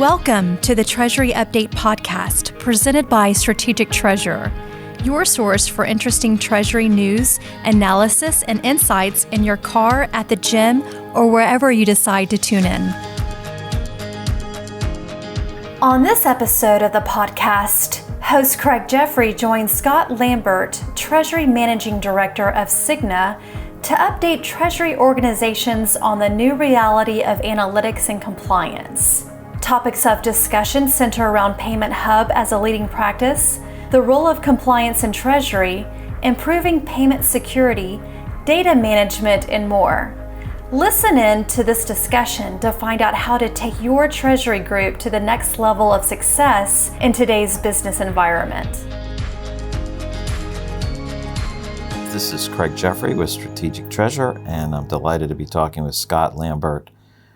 Welcome to the Treasury Update podcast presented by Strategic Treasurer, your source for interesting Treasury news, analysis, and insights in your car, at the gym, or wherever you decide to tune in. On this episode of the podcast, host Craig Jeffery joins Scott Lambert, Treasury Managing Director of Cigna, to update Treasury organizations on the new reality of analytics and compliance. Topics of discussion center around Payment Hub as a leading practice, the role of compliance in Treasury, improving payment security, data management, and more. Listen in to this discussion to find out how to take your Treasury group to the next level of success in today's business environment. This is Craig Jeffery with Strategic Treasurer, and I'm delighted to be talking with Scott Lambert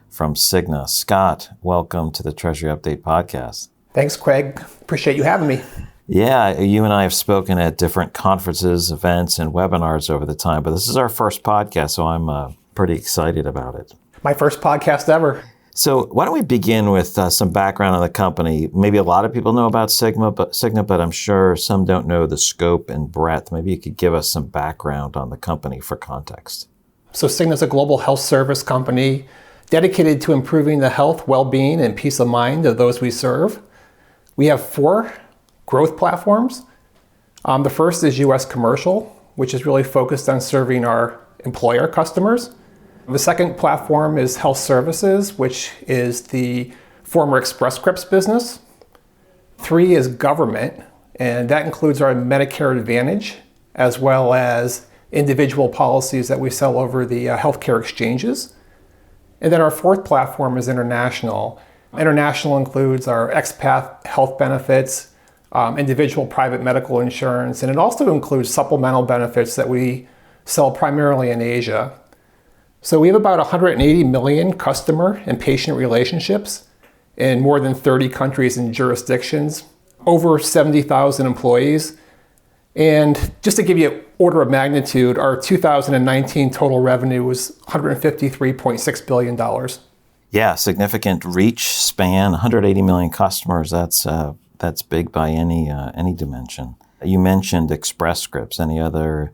from Cigna. Scott, welcome to the Treasury Update podcast. Thanks, Craig. Appreciate you having me. Yeah, you and I have spoken at different conferences, events, and webinars over the time, but this is our first podcast, so I'm pretty excited about it. My first podcast ever. So why don't we begin with some background on the company? Maybe a lot of people know about Cigna, but I'm sure some don't know the scope and breadth. Maybe you could give us some background on the company for context. So Cigna is a global health service company dedicated to improving the health, well-being, and peace of mind of those we serve. We have 4 growth platforms. The first is U.S. commercial, which is really focused on serving our employer customers. The second platform is health services, which is the former Express Scripts business. 3 is government, and that includes our Medicare Advantage, as well as individual policies that we sell over the healthcare exchanges. And then our 4th platform is international. International includes our expat health benefits, individual private medical insurance, and it also includes supplemental benefits that we sell primarily in Asia. So we have about 180 million customer and patient relationships in more than 30 countries and jurisdictions, over 70,000 employees. And just to give you an order of magnitude, our 2019 total revenue was $153.6 billion. Yeah, significant reach, span, 180 million customers. That's big by any dimension. You mentioned Express Scripts. Any other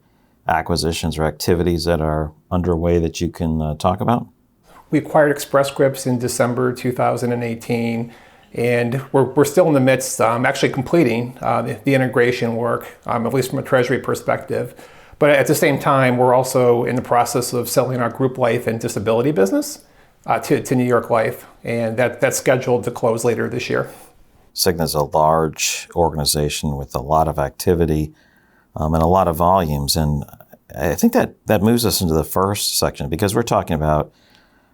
acquisitions or activities that are underway that you can talk about? We acquired Express Scripts in December 2018, and we're still in the midst, actually completing the integration work, at least from a Treasury perspective. But at the same time, we're also in the process of selling our group life and disability business to New York Life, and that's scheduled to close later this year. Cigna is a large organization with a lot of activity and a lot of volumes. And I think that moves us into the first section, because we're talking about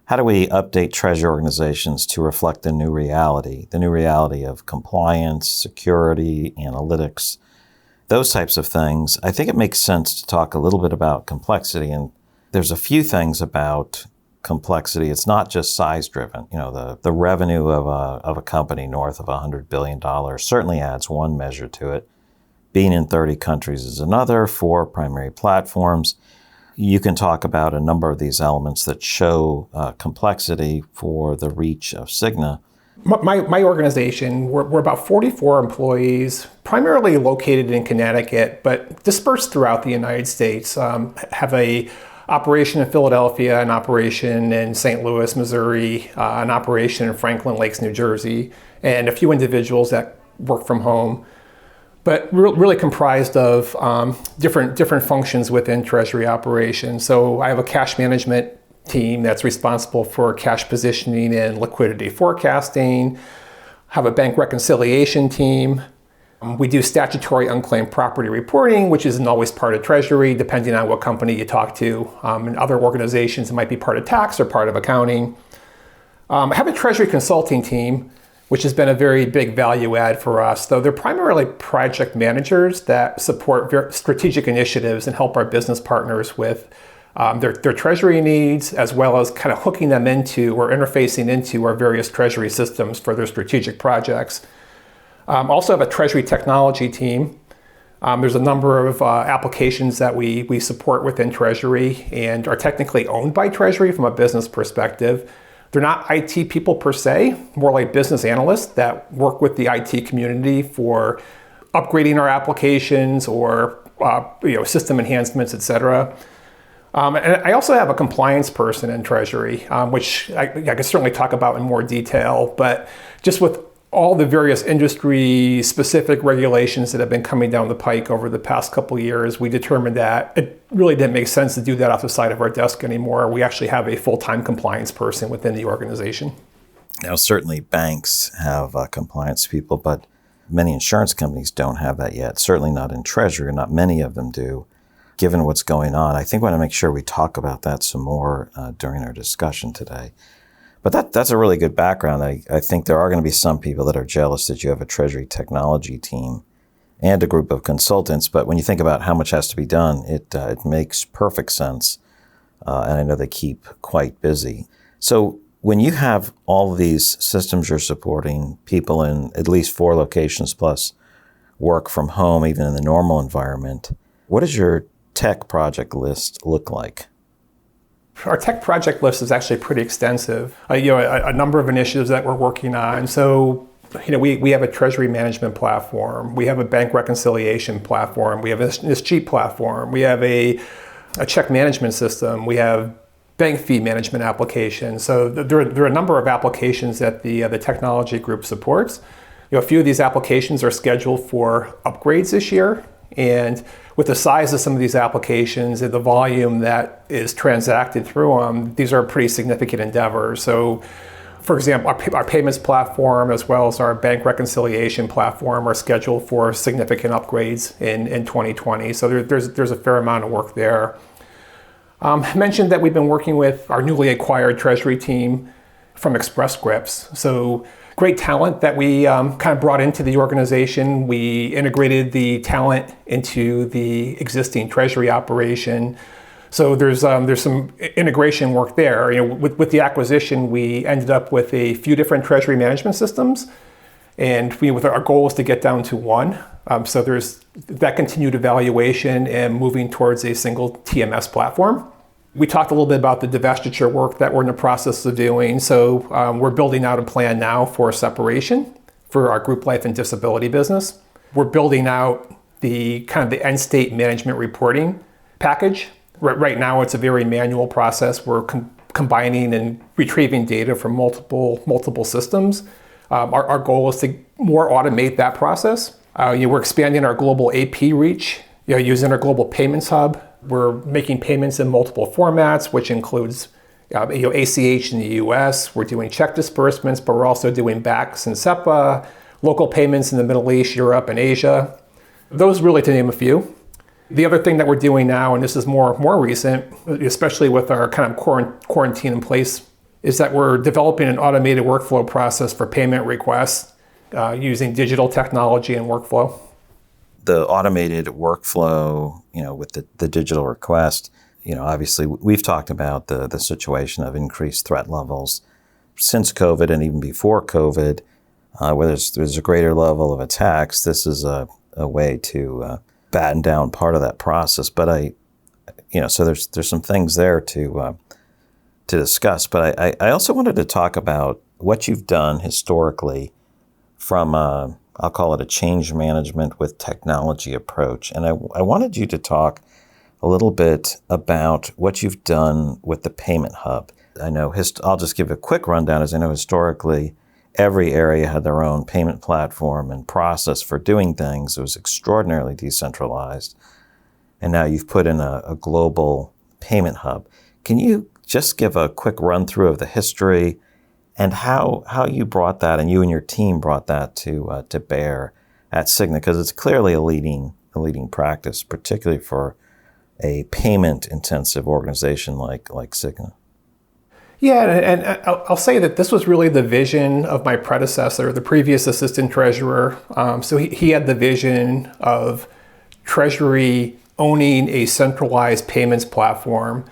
how do we update Treasury organizations to reflect the new reality of compliance, security, analytics, those types of things. I think it makes sense to talk a little bit about complexity. And there's a few things about complexity. It's not just size driven. You know, the revenue of a company north of $100 billion certainly adds one measure to it. Being in 30 countries is another, 4 primary platforms. You can talk about a number of these elements that show complexity for the reach of Cigna. My organization, we're about 44 employees, primarily located in Connecticut, but dispersed throughout the United States. Have a operation in Philadelphia, an operation in St. Louis, Missouri, an operation in Franklin Lakes, New Jersey, and a few individuals that work from home. But really comprised of different functions within Treasury Operations. So I have a cash management team that's responsible for cash positioning and liquidity forecasting. Have a bank reconciliation team. We do statutory unclaimed property reporting, which isn't always part of Treasury, depending on what company you talk to. In other organizations, it might be part of tax or part of accounting. I have a Treasury consulting team, which has been a very big value add for us, though they're primarily project managers that support strategic initiatives and help our business partners with their Treasury needs, as well as kind of hooking them into or interfacing into our various Treasury systems for their strategic projects. Also have a Treasury technology team. There's a number of applications that we support within Treasury and are technically owned by Treasury from a business perspective. They're not IT people per se, more like business analysts that work with the IT community for upgrading our applications or system enhancements, et cetera. And I also have a compliance person in Treasury, which I could certainly talk about in more detail, but just with all the various industry-specific regulations that have been coming down the pike over the past couple of years, we determined that it really didn't make sense to do that off the side of our desk anymore. We actually have a full-time compliance person within the organization. Now, certainly banks have compliance people, but many insurance companies don't have that yet. Certainly not in Treasury, not many of them do. Given what's going on, I think we want to make sure we talk about that some more during our discussion today. But that's a really good background. I think there are going to be some people that are jealous that you have a Treasury technology team and a group of consultants. But when you think about how much has to be done, it makes perfect sense. And I know they keep quite busy. So when you have all of these systems you're supporting, people in at least 4 locations plus work from home, even in the normal environment, what does your tech project list look like? Our tech project list is actually pretty extensive. A number of initiatives that we're working on. So, we have a treasury management platform. We have a bank reconciliation platform. We have an ESG platform. We have a check management system. We have bank fee management applications. So there are a number of applications that the technology group supports. A few of these applications are scheduled for upgrades this year. And with the size of some of these applications and the volume that is transacted through them, these are pretty significant endeavors. So, for example, our payments platform as well as our bank reconciliation platform are scheduled for significant upgrades in 2020. So there's a fair amount of work there. I mentioned that we've been working with our newly acquired Treasury team from Express Scripts. So great talent that we kind of brought into the organization. We integrated the talent into the existing Treasury operation. So there's some integration work there. With the acquisition, we ended up with a few different Treasury management systems, and our goal was to get down to one. So there's that continued evaluation and moving towards a single TMS platform. We talked a little bit about the divestiture work that we're in the process of doing. So we're building out a plan now for separation for our group life and disability business. We're building out the kind of the end state management reporting package. Right now, it's a very manual process. We're combining and retrieving data from multiple systems. Our goal is to more automate that process. We're expanding our global AP reach, using our global payments hub. We're making payments in multiple formats, which includes ACH in the US. We're doing check disbursements, but we're also doing BACS and SEPA, local payments in the Middle East, Europe, and Asia. Those really to name a few. The other thing that we're doing now, and this is more recent, especially with our kind of quarantine in place, is that we're developing an automated workflow process for payment requests using digital technology and workflow. The automated workflow, with the digital request, obviously we've talked about the situation of increased threat levels since COVID and even before COVID, where there's a greater level of attacks. This is a way to batten down part of that process. But so there's some things there to discuss. But I also wanted to talk about what you've done historically from I'll call it a change management with technology approach. And I wanted you to talk a little bit about what you've done with the payment hub. I know, I'll just give a quick rundown, as I know historically, every area had their own payment platform and process for doing things. It was extraordinarily decentralized. And now you've put in a global payment hub. Can you just give a quick run through of the history and how you brought that, and you and your team brought that to bear at Cigna? Because it's clearly a leading practice, particularly for a payment-intensive organization like Cigna. Yeah, and I'll say that this was really the vision of my predecessor, the previous assistant treasurer. So he had the vision of Treasury owning a centralized payments platform.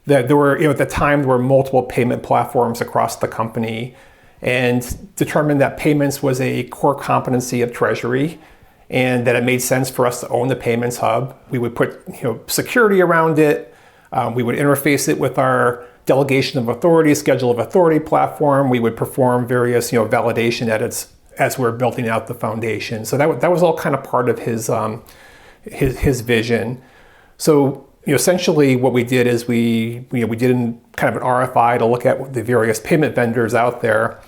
That there were, at the time, there were multiple payment platforms across the company, and determined that payments was a core competency of Treasury, and that it made sense for us to own the payments hub. We would put security around it. We would interface it with our delegation of authority, schedule of authority platform. We would perform various, validation edits as we're building out the foundation. So that was all kind of part of his vision. So essentially what we did is we did kind of an RFI to look at the various payment vendors out there.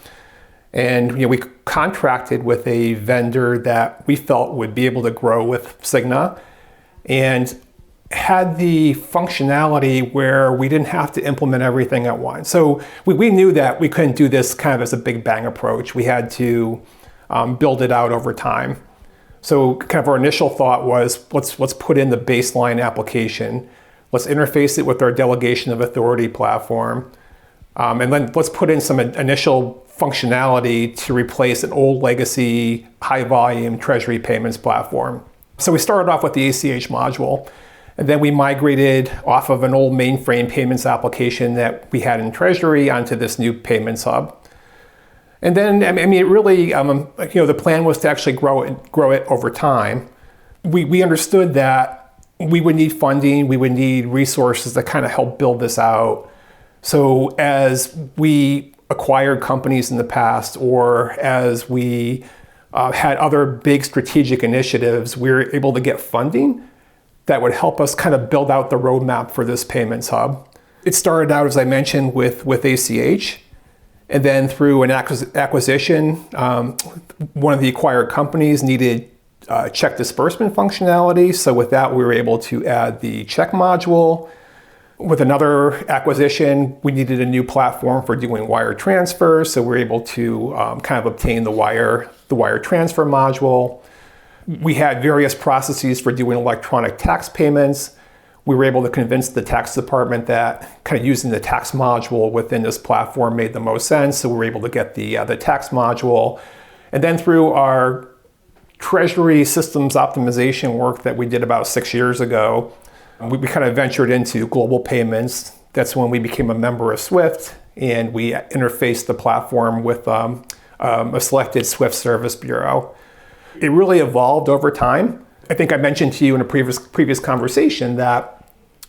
And we contracted with a vendor that we felt would be able to grow with Cigna and had the functionality where we didn't have to implement everything at once. So we knew that we couldn't do this kind of as a big bang approach. We had to build it out over time. So kind of our initial thought was, let's put in the baseline application. Let's interface it with our delegation of authority platform. And then let's put in some initial functionality to replace an old legacy high volume treasury payments platform. So we started off with the ACH module, and then we migrated off of an old mainframe payments application that we had in Treasury onto this new payments hub. And then, it really, the plan was to actually grow it over time. We understood that we would need funding, we would need resources to kind of help build this out. So as we acquired companies in the past, or as we had other big strategic initiatives, we were able to get funding that would help us kind of build out the roadmap for this payments hub. It started out, as I mentioned, with ACH. And then through an acquisition, one of the acquired companies needed check disbursement functionality. So with that, we were able to add the check module. With another acquisition, we needed a new platform for doing wire transfers. So we were able to kind of obtain the wire transfer module. We had various processes for doing electronic tax payments. We were able to convince the tax department that kind of using the tax module within this platform made the most sense. So we were able to get the tax module. And then through our treasury systems optimization work that we did about 6 years ago, we kind of ventured into global payments. That's when we became a member of SWIFT, and we interfaced the platform with a selected SWIFT service bureau. It really evolved over time. I think I mentioned to you in a previous conversation that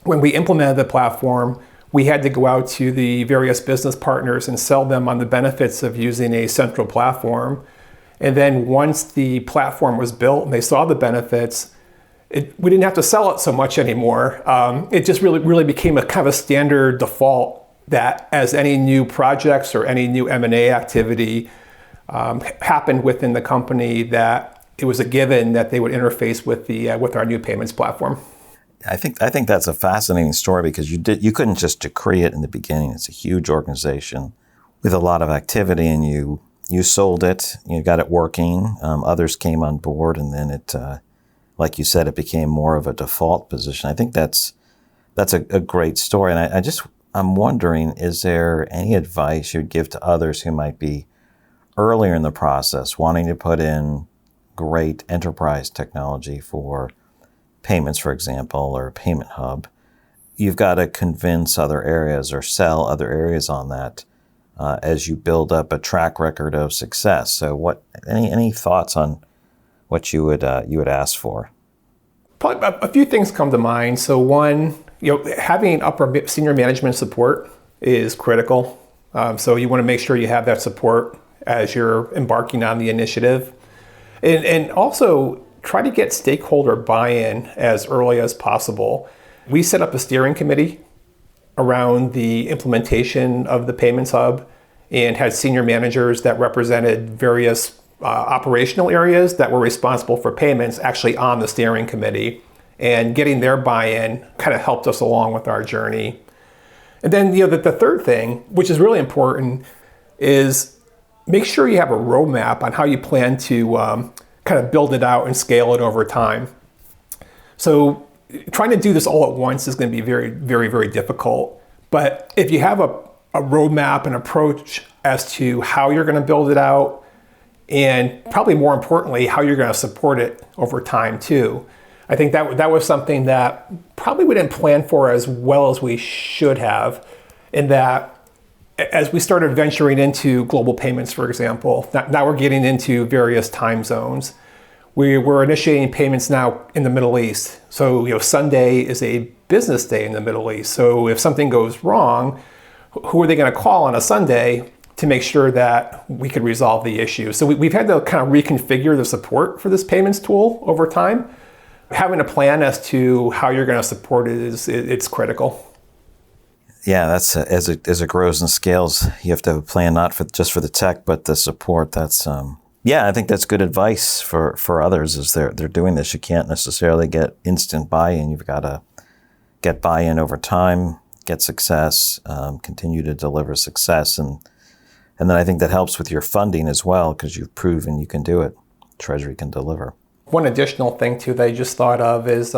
when we implemented the platform, we had to go out to the various business partners and sell them on the benefits of using a central platform. And then once the platform was built and they saw the benefits, we didn't have to sell it so much anymore. It just really became a kind of a standard default that as any new projects or any new M&A activity happened within the company, that it was a given that they would interface with our new payments platform. I think that's a fascinating story because you couldn't just decree it in the beginning. It's a huge organization with a lot of activity, and you sold it, you got it working. Others came on board, and then it, like you said, it became more of a default position. I think that's a great story, and I'm wondering, is there any advice you'd give to others who might be earlier in the process, wanting to put in great enterprise technology for payments, for example, or a payment hub? You've got to convince other areas or sell other areas on that as you build up a track record of success. So, any thoughts on what you would ask for? Probably a few things come to mind. So one, having upper senior management support is critical. So you want to make sure you have that support as you're embarking on the initiative. And also try to get stakeholder buy-in as early as possible. We set up a steering committee around the implementation of the payments hub and had senior managers that represented various operational areas that were responsible for payments actually on the steering committee, and getting their buy-in kind of helped us along with our journey. And then the third thing, which is really important, is make sure you have a roadmap on how you plan to kind of build it out and scale it over time. So trying to do this all at once is going to be very, very, very difficult. But if you have a roadmap and approach as to how you're going to build it out, and probably more importantly, how you're going to support it over time too. I think that was something that probably we didn't plan for as well as we should have, in that as we started venturing into global payments, for example, now we're getting into various time zones. We're initiating payments now in the Middle East. So Sunday is a business day in the Middle East. So if something goes wrong, who are they going to call on a Sunday to make sure that we could resolve the issue? So we've had to kind of reconfigure the support for this payments tool over time. Having a plan as to how you're going to support it it's critical. Yeah, that's as it grows and scales, you have to have a plan not just for the tech, but the support. That's I think that's good advice for others as they're doing this. You can't necessarily get instant buy-in. You've got to get buy-in over time, get success, continue to deliver success, and then I think that helps with your funding as well because you've proven you can do it. Treasury can deliver. One additional thing too that I just thought of is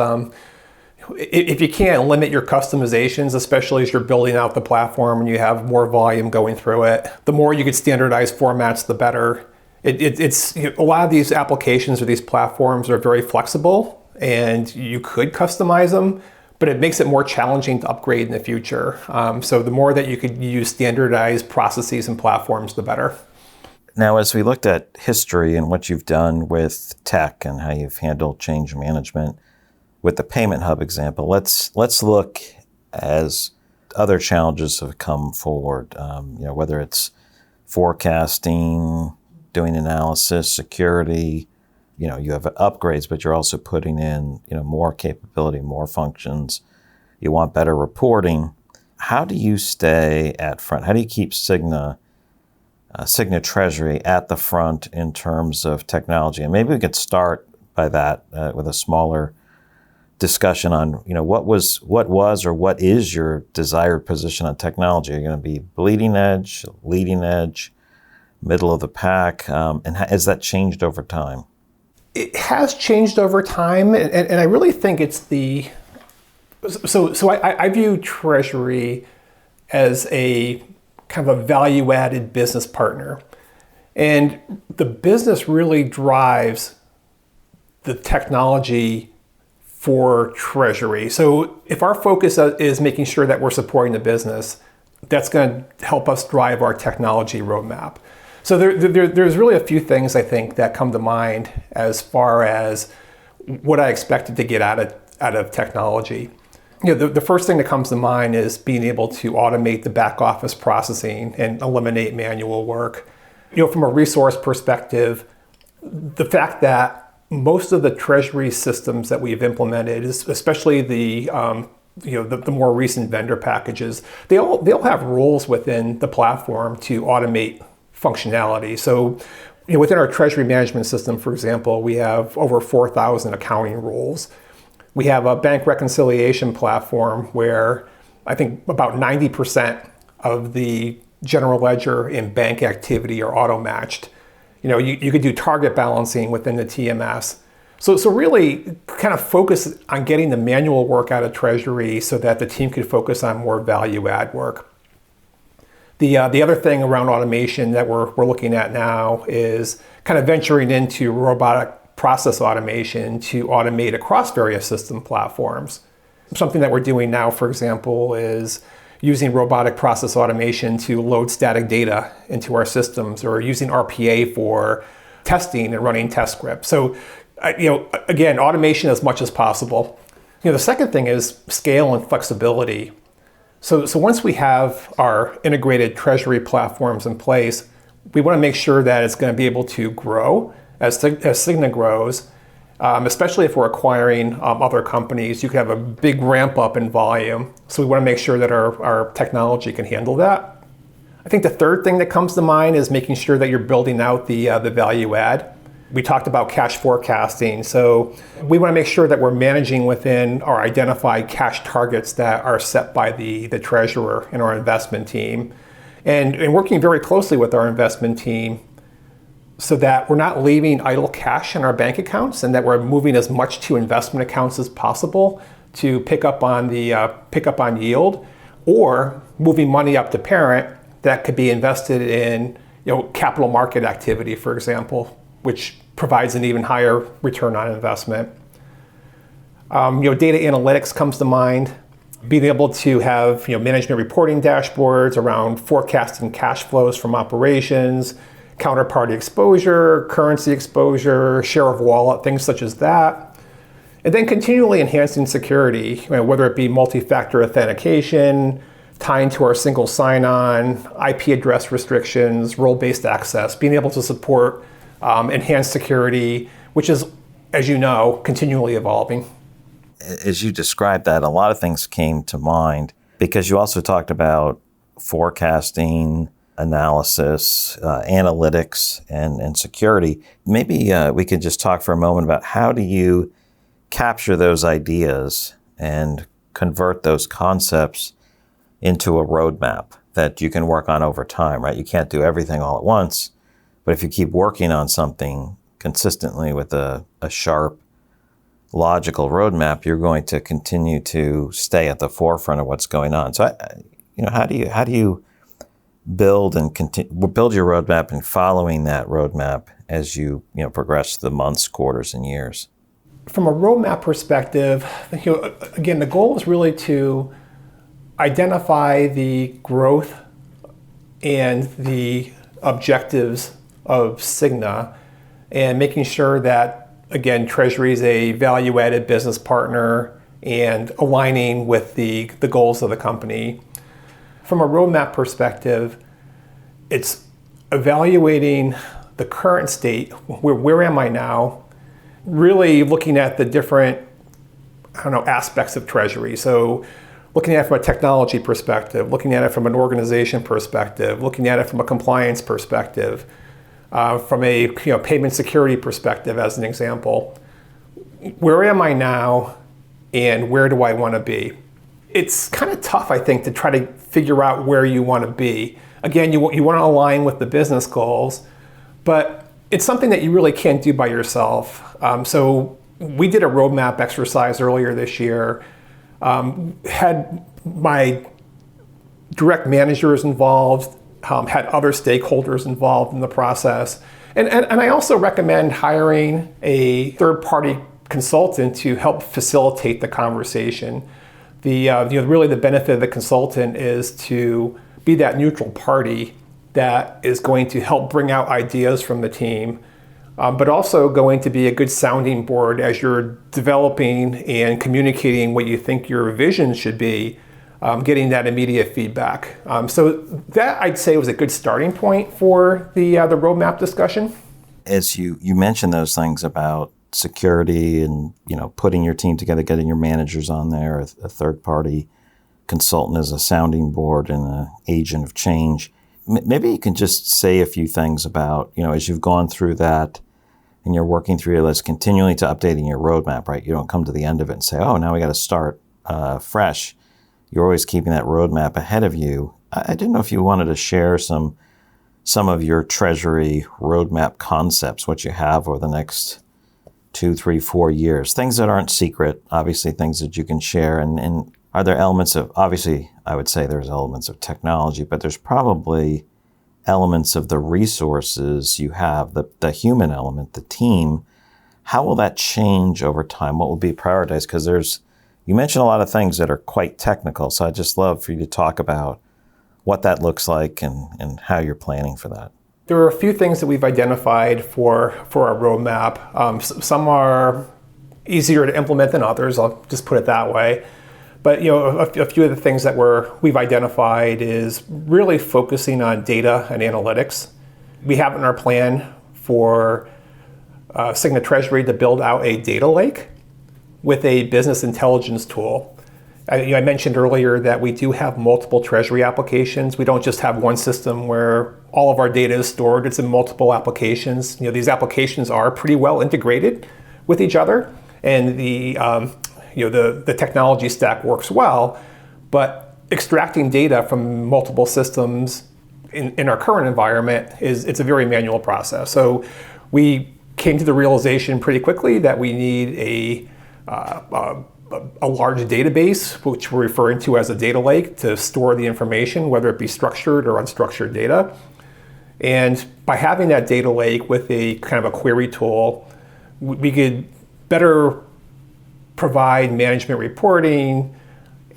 if you can't limit your customizations, especially as you're building out the platform and you have more volume going through it, the more you could standardize formats, the better. It's a lot of these applications or these platforms are very flexible and you could customize them, but it makes it more challenging to upgrade in the future. So the more that you could use standardized processes and platforms, the better. Now, as we looked at history and what you've done with tech and how you've handled change management, with the payment hub example, let's look as other challenges have come forward. Whether it's forecasting, doing analysis, security. You have upgrades, but you're also putting in more capability, more functions. You want better reporting. How do you stay at front? How do you keep Cigna Treasury at the front in terms of technology? And maybe we could start by that with a smaller discussion on what was or what is your desired position on technology. Are you going to be bleeding edge, leading edge, middle of the pack, and has that changed over time? It has changed over time, and I really think it's I view Treasury as a kind of a value-added business partner, and the business really drives the technology for Treasury. So if our focus is making sure that we're supporting the business, that's going to help us drive our technology roadmap. So there's really a few things I think that come to mind as far as what I expected to get out of technology. The first thing that comes to mind is being able to automate the back office processing and eliminate manual work. From a resource perspective, the fact that most of the Treasury systems that we've implemented, especially the more recent vendor packages, they all have rules within the platform to automate functionality. So, within our treasury management system, for example, we have over 4,000 accounting rules. We have a bank reconciliation platform where I think about 90% of the general ledger and bank activity are auto-matched. You could do target balancing within the TMS. So really kind of focus on getting the manual work out of Treasury so that the team could focus on more value-add work. The other thing around automation that we're looking at now is kind of venturing into robotic process automation to automate across various system platforms. Something that we're doing now, for example, is using robotic process automation to load static data into our systems, or using RPA for testing and running test scripts. So, again, automation as much as possible. The second thing is scale and flexibility. So once we have our integrated Treasury platforms in place, we want to make sure that it's going to be able to grow as Cigna grows, especially if we're acquiring other companies. You could have a big ramp up in volume. So we want to make sure that our technology can handle that. I think the third thing that comes to mind is making sure that you're building out the value add. We talked about cash forecasting. So we want to make sure that we're managing within our identified cash targets that are set by the treasurer and our investment team, and working very closely with our investment team so that we're not leaving idle cash in our bank accounts, and that we're moving as much to investment accounts as possible to pick up on yield, or moving money up to parent that could be invested in capital market activity, for example, which provides an even higher return on investment. Data analytics comes to mind. Being able to have management reporting dashboards around forecasting cash flows from operations, counterparty exposure, currency exposure, share of wallet, things such as that. And then continually enhancing security, whether it be multi-factor authentication, tying to our single sign-on, IP address restrictions, role-based access, being able to support enhanced security, which is, as you know, continually evolving. As you described that, a lot of things came to mind because you also talked about forecasting, analysis, analytics, and security. Maybe we could just talk for a moment about how do you capture those ideas and convert those concepts into a roadmap that you can work on over time, right? You can't do everything all at once, but if you keep working on something consistently with a sharp, logical roadmap, you're going to continue to stay at the forefront of what's going on. So, how do you build and build your roadmap and following that roadmap as you progress the months, quarters, and years? From a roadmap perspective, again, the goal is really to identify the growth and the objectives of Cigna and making sure that, again, Treasury is a value-added business partner and aligning with the goals of the company. From a roadmap perspective, it's evaluating the current state, where am I now, really looking at the different, aspects of Treasury. So looking at it from a technology perspective, looking at it from an organization perspective, looking at it from a compliance perspective, from a payment security perspective, as an example. Where am I now, and where do I want to be? It's kind of tough, I think, to try to figure out where you want to be. Again, you want to align with the business goals, but it's something that you really can't do by yourself. So we did a roadmap exercise earlier this year, had my direct managers involved, had other stakeholders involved in the process. And I also recommend hiring a third-party consultant to help facilitate the conversation. Really the benefit of the consultant is to be that neutral party that is going to help bring out ideas from the team, but also going to be a good sounding board as you're developing and communicating what you think your vision should be, getting that immediate feedback. So that, I'd say, was a good starting point for the roadmap discussion. As you mentioned those things about security and putting your team together, getting your managers on there, a third-party consultant as a sounding board and an agent of change. Maybe you can just say a few things about, as you've gone through that and you're working through your list, continually to updating your roadmap, right? You don't come to the end of it and say, oh, now we got to start fresh. You're always keeping that roadmap ahead of you. I didn't know if you wanted to share some of your Treasury roadmap concepts, what you have over the next 2, 3, 4 years, things that aren't secret, obviously things that you can share. And are there elements of, obviously, I would say there's elements of technology, but there's probably elements of the resources you have, the human element, the team. How will that change over time? What will be prioritized? Because you mentioned a lot of things that are quite technical, so I'd just love for you to talk about what that looks like and how you're planning for that. There are a few things that we've identified for our roadmap. Some are easier to implement than others, I'll just put it that way. But a few of the things that we've identified is really focusing on data and analytics. We have in our plan for Cigna Treasury to build out a data lake with a business intelligence tool. I mentioned earlier that we do have multiple Treasury applications. We don't just have one system where all of our data is stored. It's in multiple applications. These applications are pretty well integrated with each other, and the technology stack works well, but extracting data from multiple systems in our current environment it's a very manual process. So we came to the realization pretty quickly that we need a large database, which we're referring to as a data lake, to store the information, whether it be structured or unstructured data. And by having that data lake with a kind of a query tool, we could better provide management reporting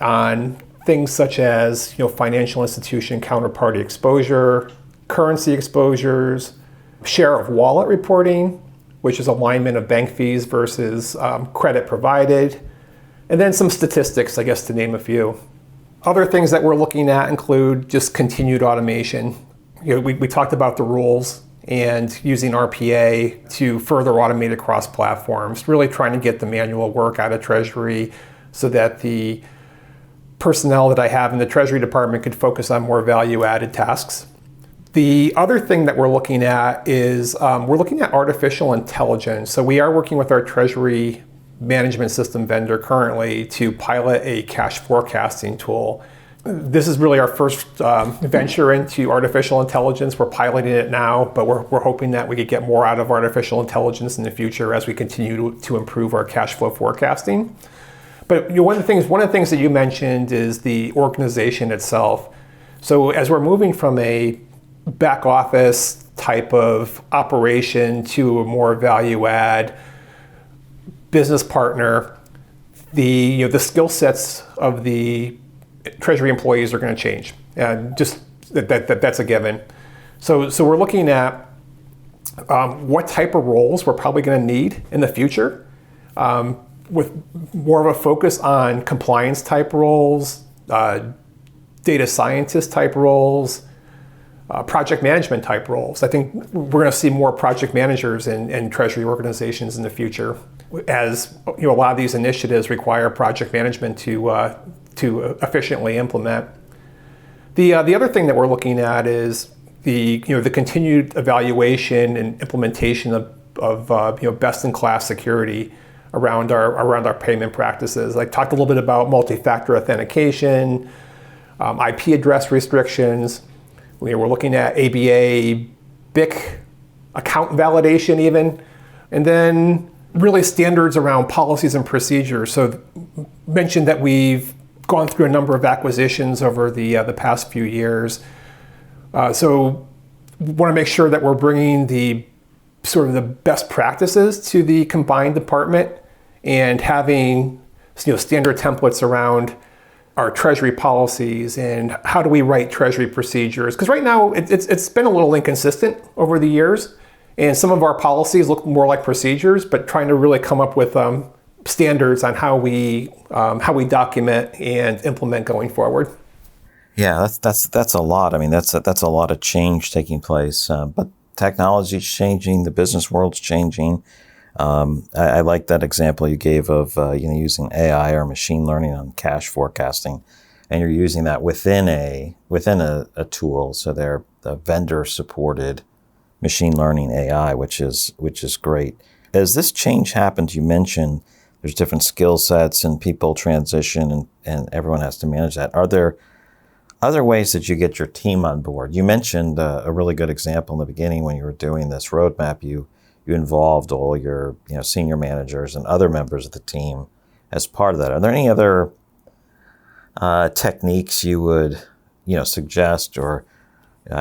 on things such as financial institution counterparty exposure, currency exposures, share of wallet reporting, which is alignment of bank fees versus credit provided, and then some statistics, I guess, to name a few. Other things that we're looking at include just continued automation. We talked about the rules and using RPA to further automate across platforms, really trying to get the manual work out of Treasury so that the personnel that I have in the Treasury Department could focus on more value-added tasks. The other thing that we're looking at is we're looking at artificial intelligence. So we are working with our Treasury management system vendor currently to pilot a cash forecasting tool. This is really our first venture into artificial intelligence. We're piloting it now, but we're hoping that we could get more out of artificial intelligence in the future as we continue to improve our cash flow forecasting. But one of the things that you mentioned is the organization itself. So as we're moving from a back office type of operation to a more value add business partner, the skill sets of the Treasury employees are going to change, and just that's a given. So we're looking at what type of roles we're probably going to need in the future, with more of a focus on compliance type roles, data scientist type roles, project management type roles. I think we're going to see more project managers in Treasury organizations in the future, as a lot of these initiatives require project management to efficiently implement. The other thing that we're looking at is the continued evaluation and implementation of best-in-class security around our payment practices. I talked a little bit about multi-factor authentication, IP address restrictions. We're looking at ABA, BIC, account validation even, and then really standards around policies and procedures. So mentioned that we've gone through a number of acquisitions over the past few years. So want to make sure that we're bringing the sort of the best practices to the combined department and having standard templates around our Treasury policies and how do we write Treasury procedures. Because right now it's been a little inconsistent over the years, and some of our policies look more like procedures, but trying to really come up with standards on how we document and implement going forward. Yeah, that's a lot. I mean, that's a lot of change taking place. But technology's changing, the business world's changing. I like that example you gave of using AI or machine learning on cash forecasting, and you're using that within a tool. So they're the vendor supported machine learning AI, which is great. As this change happens, you mentioned there's different skill sets and people transition and everyone has to manage that. Are there other ways that you get your team on board? You mentioned a really good example in the beginning when you were doing this roadmap. You involved all your senior managers and other members of the team as part of that. Are there any other techniques you would suggest or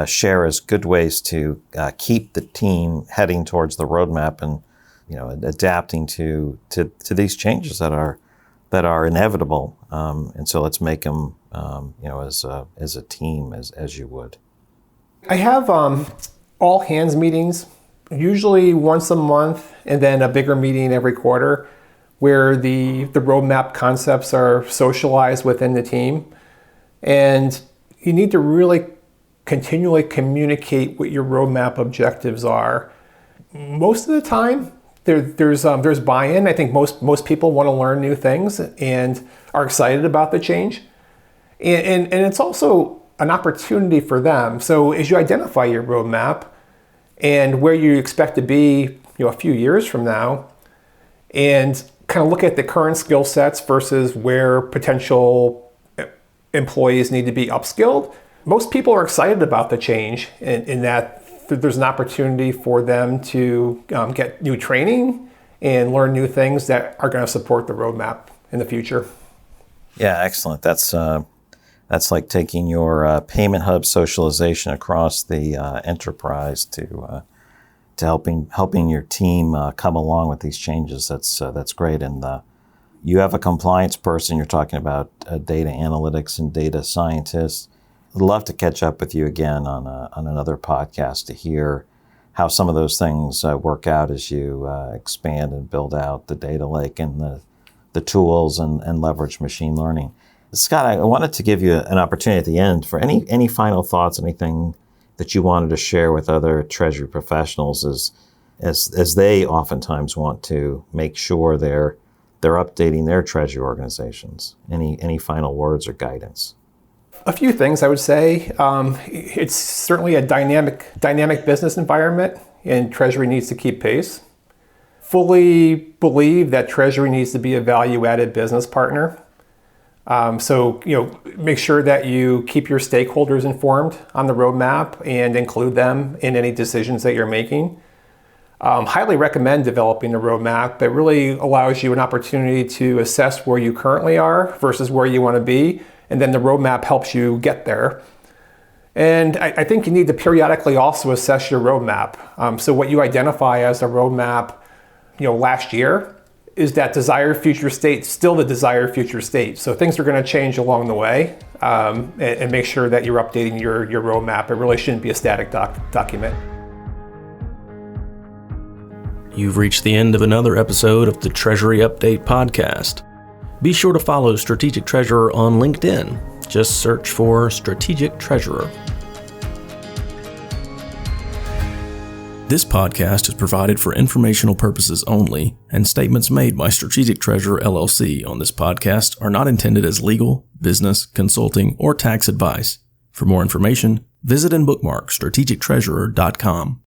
share as good ways to keep the team heading towards the roadmap and adapting to these changes that are inevitable, and so let's make them as a team as you would. I have all hands meetings, usually once a month, and then a bigger meeting every quarter, where the roadmap concepts are socialized within the team, and you need to really continually communicate what your roadmap objectives are. Most of the time, there's buy-in. I think most people want to learn new things and are excited about the change. And it's also an opportunity for them. So as you identify your roadmap and where you expect to be a few years from now, and kind of look at the current skill sets versus where potential employees need to be upskilled, most people are excited about the change in that there's an opportunity for them to get new training and learn new things that are going to support the roadmap in the future. Yeah, excellent. That's like taking your payment hub socialization across the enterprise to helping your team come along with these changes. That's great. And you have a compliance person. You're talking about data analytics and data scientists. I'd love to catch up with you again on another podcast to hear how some of those things work out as you expand and build out the data lake and the tools and leverage machine learning. Scott, I wanted to give you an opportunity at the end for any final thoughts, anything that you wanted to share with other Treasury professionals as they oftentimes want to make sure they're updating their Treasury organizations. Any final words or guidance? A few things I would say. It's certainly a dynamic business environment, and Treasury needs to keep pace. Fully believe that Treasury needs to be a value-added business partner. So make sure that you keep your stakeholders informed on the roadmap and include them in any decisions that you're making. Highly recommend developing a roadmap that really allows you an opportunity to assess where you currently are versus where you want to be, and then the roadmap helps you get there. And I think you need to periodically also assess your roadmap. So what you identify as a roadmap, last year, is that desired future state still the desired future state? So things are going to change along the way, and make sure that you're updating your roadmap. It really shouldn't be a static document. You've reached the end of another episode of the Treasury Update podcast. Be sure to follow Strategic Treasurer on LinkedIn. Just search for Strategic Treasurer. This podcast is provided for informational purposes only, and statements made by Strategic Treasurer LLC on this podcast are not intended as legal, business, consulting, or tax advice. For more information, visit and bookmark strategictreasurer.com.